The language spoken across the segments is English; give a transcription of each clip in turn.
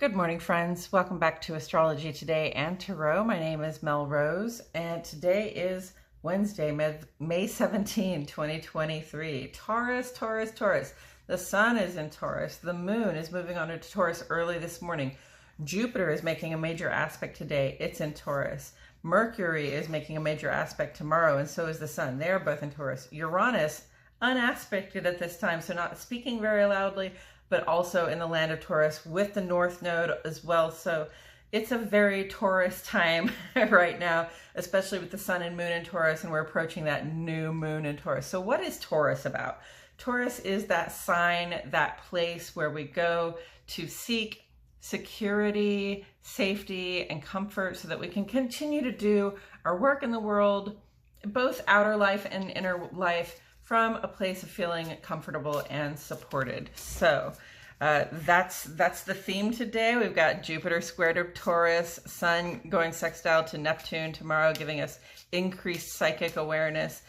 Good morning, friends. Welcome back to Astrology Today and Tarot. My name is Mel Rose, and today is Wednesday, May 17, 2023. Taurus, Taurus, Taurus. The sun is in Taurus. The moon is moving on to Taurus early this morning. Jupiter is making a major aspect today. It's in Taurus. Mercury is making a major aspect tomorrow, and so is the sun. They are both in Taurus. Uranus, unaspected at this time, so not speaking very loudly, but also in the land of Taurus with the North Node as well. So it's a very Taurus time right now, especially with the sun and moon in Taurus, and we're approaching that new moon in Taurus. So what is Taurus about? Taurus is that sign, that place where we go to seek security, safety, and comfort so that we can continue to do our work in the world, both outer life and inner life, from a place of feeling comfortable and supported. So that's the theme today. We've got Jupiter square to Taurus, Sun going sextile to Neptune tomorrow, giving us increased psychic awareness.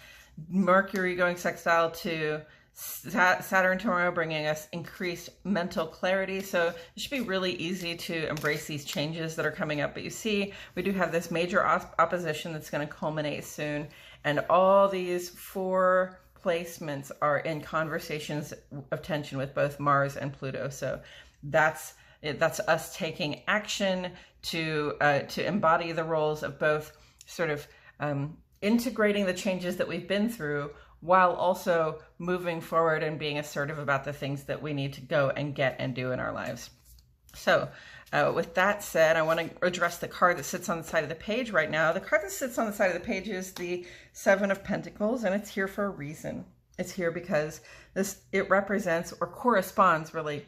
Mercury going sextile to Saturn tomorrow, bringing us increased mental clarity. So it should be really easy to embrace these changes that are coming up. But you see, we do have this major opposition that's going to culminate soon. And all these four placements are in conversations of tension with both Mars and Pluto. So that's us taking action to embody the roles of both sort of integrating the changes that we've been through while also moving forward and being assertive about the things that we need to go and get and do in our lives. So with that said, I want to address the card that sits on the side of the page right now. The card that sits on the side of the page is the Seven of Pentacles, and it's here for a reason. It's here because it represents or corresponds really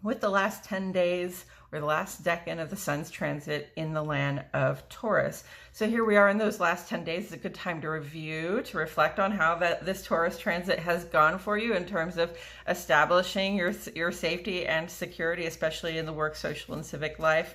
with the last 10 days or the last decan of the sun's transit in the land of Taurus. So here we are in those last 10 days. It's a good time to review, to reflect on how this Taurus transit has gone for you in terms of establishing your safety and security, especially in the work, social, and civic life.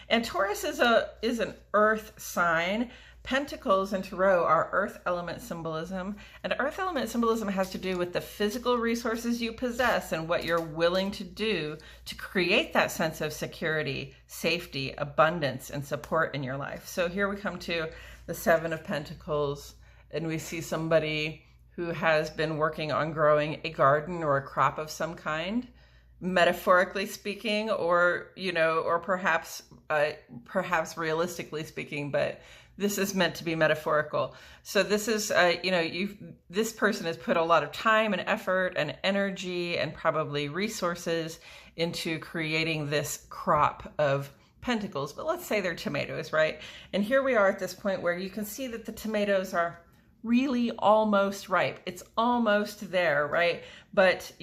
And Taurus is an earth sign. Pentacles and Tarot are earth element symbolism, and earth element symbolism has to do with the physical resources you possess and what you're willing to do to create that sense of security, safety, abundance, and support in your life. So here we come to the Seven of Pentacles, and we see somebody who has been working on growing a garden or a crop of some kind, metaphorically speaking, or perhaps realistically speaking, but this is meant to be metaphorical. So this is, this person has put a lot of time and effort and energy and probably resources into creating this crop of pentacles, but let's say they're tomatoes, right? And here we are at this point where you can see that the tomatoes are really almost ripe. It's almost there, right? But,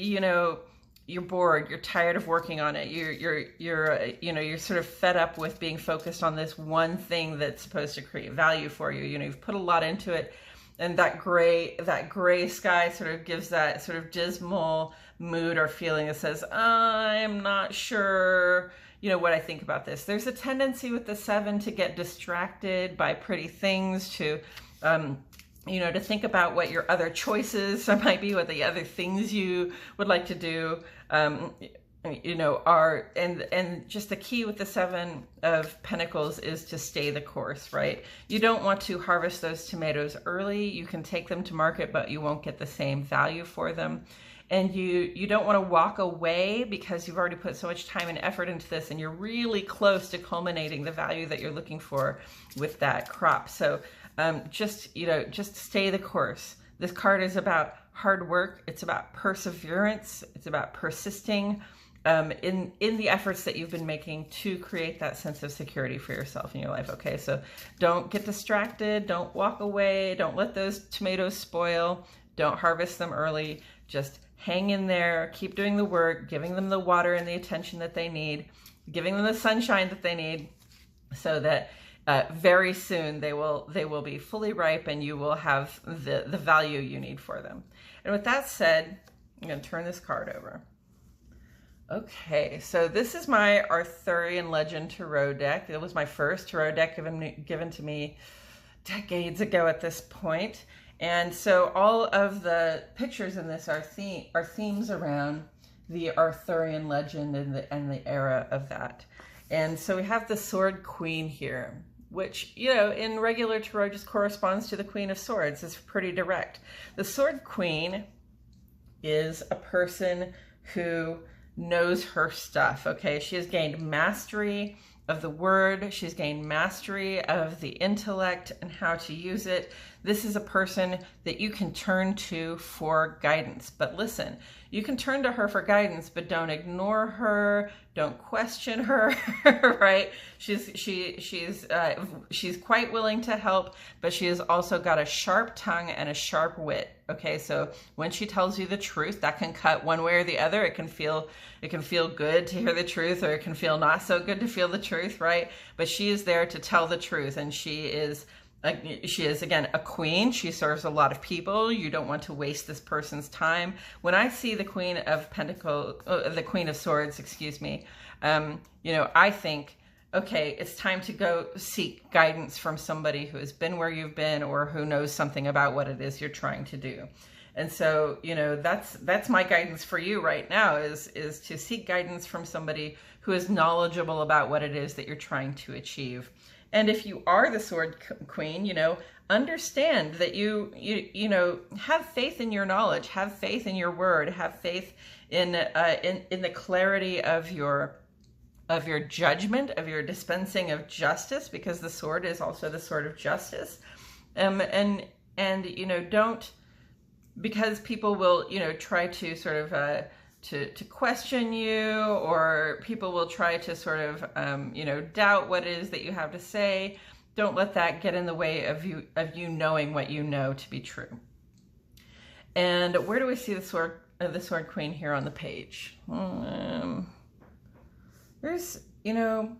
you're bored, you're tired of working on it. You're sort of fed up with being focused on this one thing that's supposed to create value for you. You've put a lot into it, and that gray sky sort of gives that sort of dismal mood or feeling that says, I'm not sure, what I think about this. There's a tendency with the seven to get distracted by pretty things, to to think about what your other choices might be, what the other things you would like to do, are, and just the key with the Seven of Pentacles is to stay the course, right? You don't want to harvest those tomatoes early. You can take them to market, but you won't get the same value for them. And you don't want to walk away because you've already put so much time and effort into this, and you're really close to culminating the value that you're looking for with that crop. So just stay the course. This card is about hard work. It's about perseverance. It's about persisting in the efforts that you've been making to create that sense of security for yourself in your life. Okay, so don't get distracted. Don't walk away. Don't let those tomatoes spoil. Don't harvest them early. Just hang in there. Keep doing the work, giving them the water and the attention that they need, giving them the sunshine that they need, so that very soon they will be fully ripe and you will have the value you need for them. And with that said, I'm going to turn this card over. Okay, so this is my Arthurian Legend Tarot deck. It was my first Tarot deck given to me decades ago at this point. And so all of the pictures in this are themes around the Arthurian legend and the era of that. And so we have the Sword Queen here, which, you know, in regular tarot just corresponds to the Queen of Swords. It's pretty direct. The Sword Queen is a person who knows her stuff, okay? She has gained mastery of the word. She's gained mastery of the intellect and how to use it. This is a person that you can turn to for guidance. But listen, you can turn to her for guidance, but don't ignore her, don't question her, right? She's quite willing to help, but she has also got a sharp tongue and a sharp wit. Okay, so when she tells you the truth, that can cut one way or the other. It can feel good to hear the truth, or it can feel not so good to feel the truth, right? But she is there to tell the truth, and she is again a queen. She serves a lot of people. You don't want to waste this person's time. When I see the Queen of Pentacles, the Queen of Swords, excuse me, you know, I think, okay, it's time to go seek guidance from somebody who has been where you've been, or who knows something about what it is you're trying to do. And so, you know, that's my guidance for you right now, is to seek guidance from somebody who is knowledgeable about what it is that you're trying to achieve. And if you are the Sword Queen, you know, understand that you know, have faith in your knowledge, have faith in your word, have faith in the clarity of your judgment, of your dispensing of justice, because the sword is also the sword of justice. And you know, don't, because people will, you know, try to sort of to question you, or people will try to sort of you know, doubt what it is that you have to say. Don't let that get in the way of you knowing what you know to be true. And where do we see the Sword Queen here on the page? There's, you know,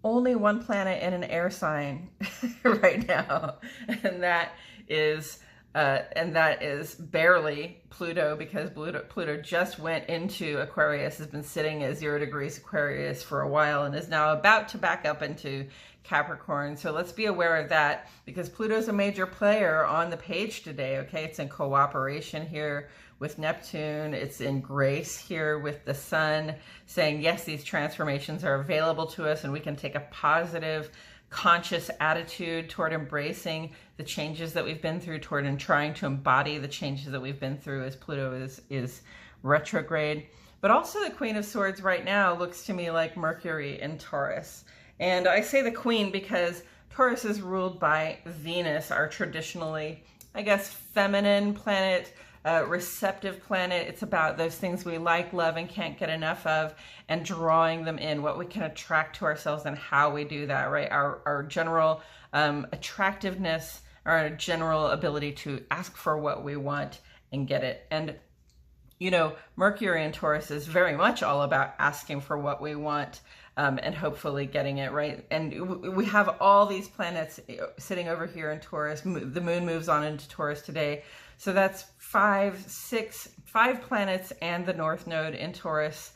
only one planet in an air sign right now, and that is barely Pluto, because Pluto just went into Aquarius, has been sitting at 0 degrees Aquarius for a while, and is now about to back up into Capricorn. So let's be aware of that, because Pluto's a major player on the page today, okay? It's in cooperation here with Neptune. It's in grace here with the Sun, saying, yes, these transformations are available to us, and we can take a positive, conscious attitude toward embracing the changes that we've been through, toward and trying to embody the changes that we've been through as Pluto is retrograde. But also the Queen of Swords right now looks to me like Mercury in Taurus. And I say the Queen because Taurus is ruled by Venus, our traditionally, I guess, feminine planet, receptive planet. It's about those things we like, love, and can't get enough of, and drawing them in, what we can attract to ourselves and how we do that, right? Our general attractiveness, our general ability to ask for what we want and get it. And, you know, Mercury in Taurus is very much all about asking for what we want, and hopefully getting it, right? And we have all these planets sitting over here in Taurus. The moon moves on into Taurus today. So that's 5 planets and the North Node in Taurus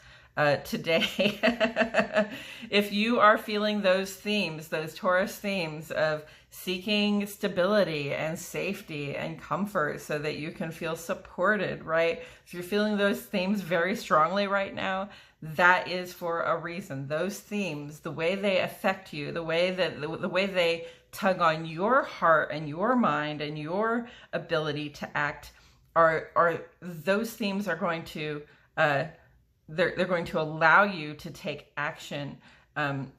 today. If you are feeling those themes, those Taurus themes of seeking stability and safety and comfort so that you can feel supported, right? If you're feeling those themes very strongly right now, that is for a reason. Those themes, the way they affect you, the way they tug on your heart and your mind and your ability to act, are those themes are going to they're going to allow you to take action,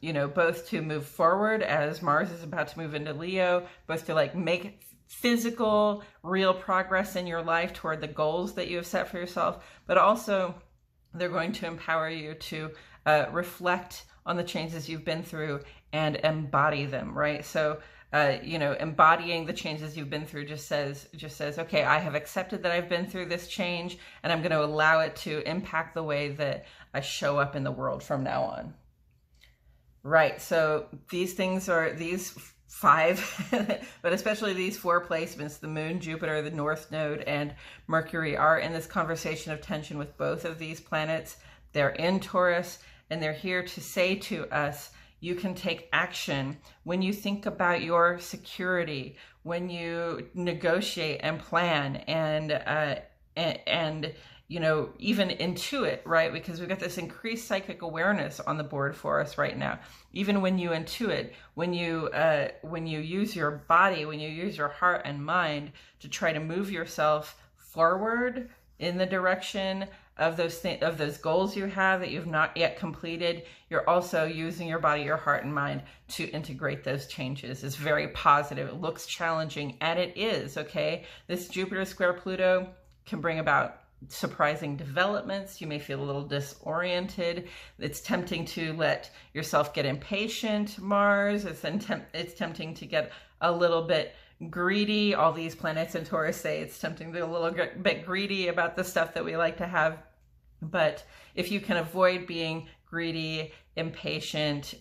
you know, both to move forward as Mars is about to move into Leo, both to like make physical, real progress in your life toward the goals that you have set for yourself, but also they're going to empower you to reflect on the changes you've been through and embody them, right? So, you know, embodying the changes you've been through just says, okay, I have accepted that I've been through this change, and I'm going to allow it to impact the way that I show up in the world from now on. Right. So these things are, these 5, but especially these 4 placements, the Moon, Jupiter, the North Node, and Mercury, are in this conversation of tension with both of these planets. They're in Taurus, and they're here to say to us, you can take action when you think about your security, when you negotiate and plan and you know, even intuit, right? Because we've got this increased psychic awareness on the board for us right now. Even when you intuit, when you use your body, when you use your heart and mind to try to move yourself forward in the direction of those goals you have that you've not yet completed, you're also using your body, your heart and mind to integrate those changes. It's very positive. It looks challenging, and it is, okay? This Jupiter square Pluto can bring about surprising developments. You may feel a little disoriented. It's tempting to let yourself get impatient, Mars. It's tempting to get a little bit greedy. All these planets in Taurus say it's tempting to be a little bit greedy about the stuff that we like to have. But if you can avoid being greedy, impatient,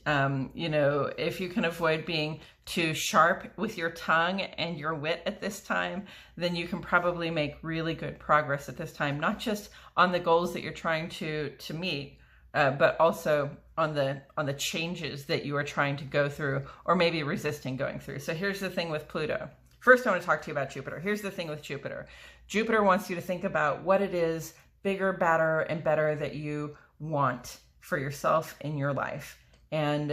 you know, if you can avoid being too sharp with your tongue and your wit at this time, then you can probably make really good progress at this time, not just on the goals that you're trying to meet, but also on the changes that you are trying to go through, or maybe resisting going through. So here's the thing with Pluto. First, I want to talk to you about Jupiter. Here's the thing with Jupiter. Jupiter wants you to think about what it is bigger, badder, and better that you want for yourself in your life. And,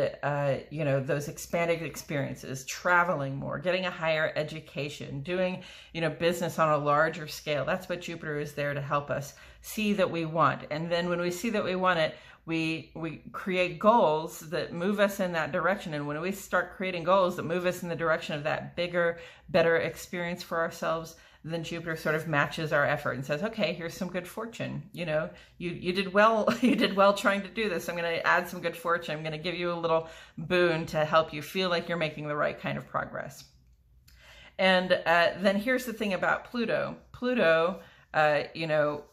you know, those expanded experiences, traveling more, getting a higher education, doing, you know, business on a larger scale. That's what Jupiter is there to help us see that we want. And then when we see that we want it, we create goals that move us in that direction. And when we start creating goals that move us in the direction of that bigger, better experience for ourselves, then Jupiter sort of matches our effort and says, okay, here's some good fortune. You know, you did well, you did well trying to do this. I'm going to add some good fortune. I'm going to give you a little boon to help you feel like you're making the right kind of progress. And then here's the thing about Pluto. Pluto, you know,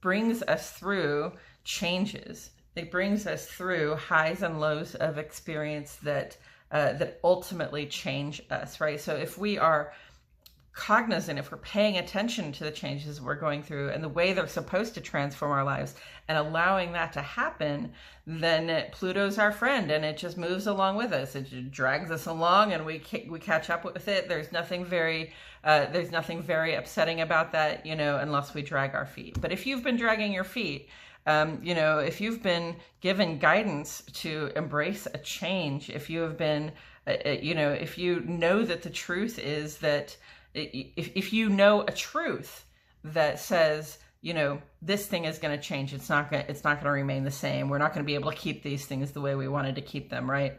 brings us through changes. It brings us through highs and lows of experience that that ultimately change us, right? So if we are cognizant, if we're paying attention to the changes we're going through and the way they're supposed to transform our lives and allowing that to happen, then Pluto's our friend and it just moves along with us. It drags us along and we catch up with it. There's nothing very upsetting about that, you know, unless we drag our feet. But if you've been dragging your feet, you know, if you've been given guidance to embrace a change, if you have been, you know, if you know that the truth is that, if you know a truth that says, you know, this thing is going to change, it's not going to remain the same. We're not going to be able to keep these things the way we wanted to keep them, right?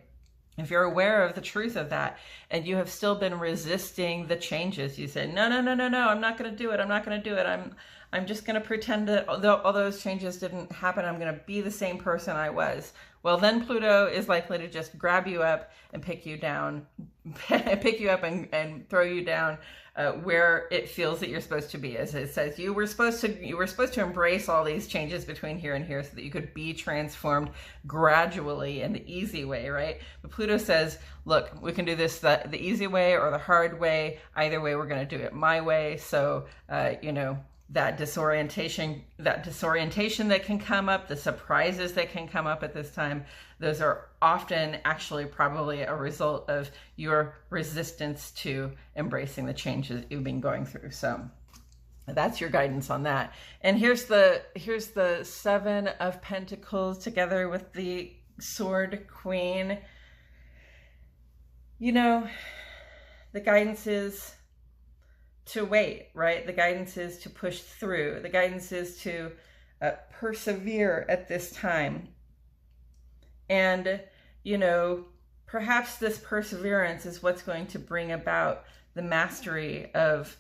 If you're aware of the truth of that and you have still been resisting the changes, you say, no, I'm not going to do it. I'm not going to do it. I'm just going to pretend that all those changes didn't happen. I'm going to be the same person I was. Well, then Pluto is likely to just grab you up and pick you down, and throw you down where it feels that you're supposed to be. As it says, you were supposed to embrace all these changes between here and here so that you could be transformed gradually in the easy way, right? But Pluto says, look, we can do this the easy way or the hard way. Either way, we're going to do it my way. So, you know, that disorientation that can come up, the surprises that can come up at this time, those are often actually probably a result of your resistance to embracing the changes you've been going through. So that's your guidance on that. And here's the Seven of Pentacles together with the Sword Queen. You know, the guidance is to wait, right? The guidance is to push through. The guidance is to persevere at this time. And, you know, perhaps this perseverance is what's going to bring about the mastery of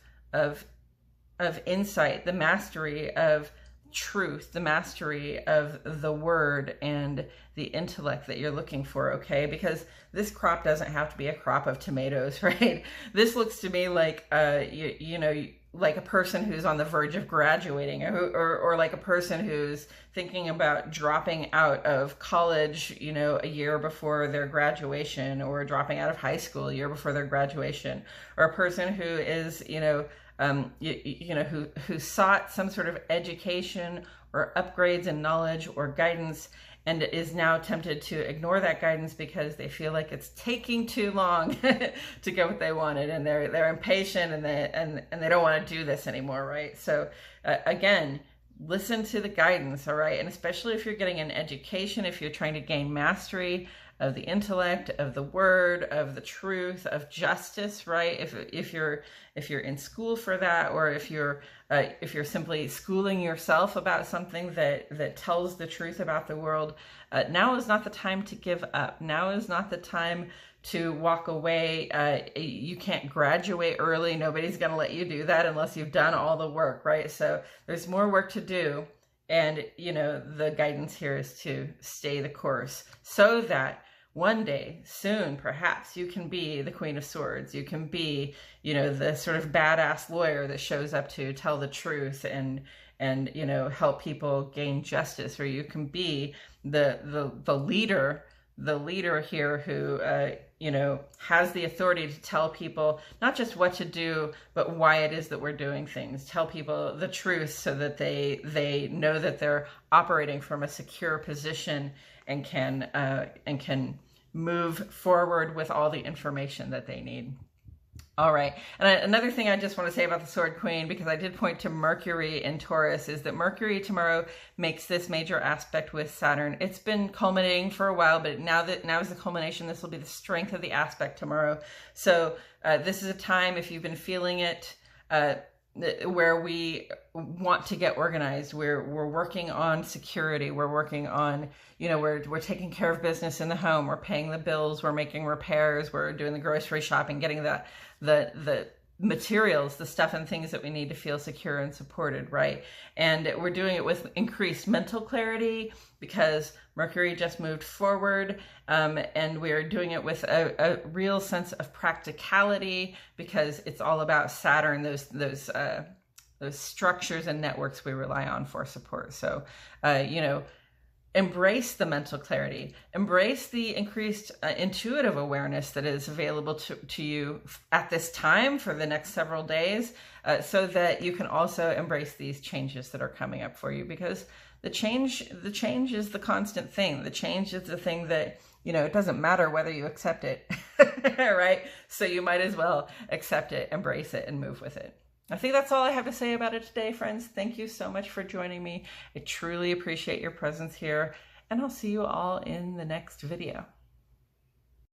insight, the mastery of truth, the mastery of the word and the intellect that you're looking for, okay? Because this crop doesn't have to be a crop of tomatoes, right? This looks to me like, you know, like a person who's on the verge of graduating, or like a person who's thinking about dropping out of college, you know, a year before their graduation, or dropping out of high school a year before their graduation, or a person who is, you know, who sought some sort of education or upgrades in knowledge or guidance and is now tempted to ignore that guidance because they feel like it's taking too long to get what they wanted, and they're impatient and they don't want to do this anymore, right? So again, listen to the guidance, all right? And especially if you're getting an education, if you're trying to gain mastery of the intellect, of the word, of the truth, of justice, right? If you're in school for that, or if you're simply schooling yourself about something that tells the truth about the world, now is not the time to give up. Now is not the time to walk away. You can't graduate early. Nobody's going to let you do that unless you've done all the work, right? So there's more work to do. And, you know, the guidance here is to stay the course so that one day, soon, perhaps, you can be the Queen of Swords. You can be, you know, the sort of badass lawyer that shows up to tell the truth and you know, help people gain justice. Or you can be the leader here who, you know, has the authority to tell people not just what to do, but why it is that we're doing things. Tell people the truth so that they know that they're operating from a secure position and can move forward with all the information that they need. All right. And another thing I just want to say about the Sword Queen, because I did point to Mercury in Taurus, is that Mercury tomorrow makes this major aspect with Saturn. It's been culminating for a while, but now is the culmination. This will be the strength of the aspect tomorrow. So this is a time, if you've been feeling it, where we want to get organized. We're working on security. We're working on, you know, we're taking care of business in the home. We're paying the bills. We're making repairs. We're doing the grocery shopping, getting the materials, the stuff and things that we need to feel secure and supported, right? And we're doing it with increased mental clarity because Mercury just moved forward, and we're doing it with a real sense of practicality because it's all about Saturn, those structures and networks we rely on for support. So, you know, embrace the mental clarity, embrace the increased intuitive awareness that is available to you at this time for the next several days, so that you can also embrace these changes that are coming up for you, because the change is the constant thing. The change is the thing that, you know, it doesn't matter whether you accept it, right? So you might as well accept it, embrace it, and move with it. I think that's all I have to say about it today, friends. Thank you so much for joining me. I truly appreciate your presence here, and I'll see you all in the next video.